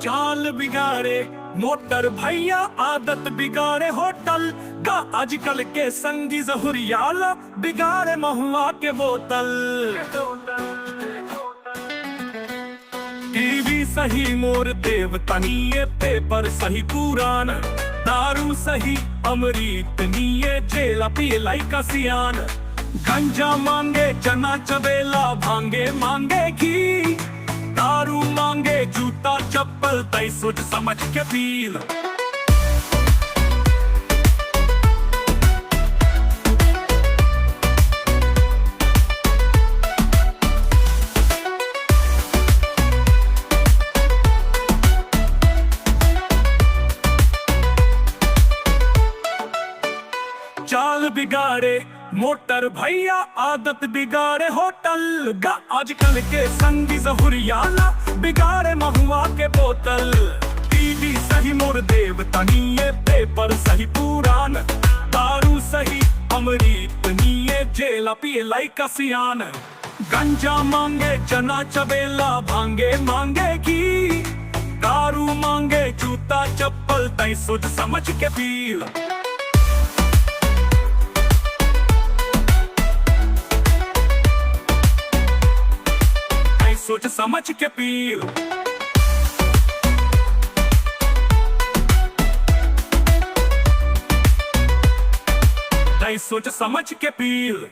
चाल बिगाड़े मोटर भैया, आदत बिगाड़े होटल का। आजकल के संगी जहुरियाला बिगाड़े महुआ के बोतल। टीवी सही मोर देवता निये, पेपर सही पुरान, दारू सही अमृत निये, जेला पियलाई का सियान। गंजा मांगे चना चबेला, भांगे मांगे घी, दारू मांगे जूता चप्पल, तय सोच समझ के पील। चाल बिगाड़े मोटर भैया, आदत बिगाड़े होटल गा। आजकल के संगी जहुरियाला बिगाड़े महुआ के बोतल। टीवी सही मोर देवता निये, पेपर सही पुरान, दारू सही अमृत निये, जेला पियलाई का सियान। गंजा मांगे चना चबेला, भांगे मांगे घी, दारू मांगे जूता चप्पल, तय सोच समझ के पील। सोच समझ के पील। सोच समझ के पील।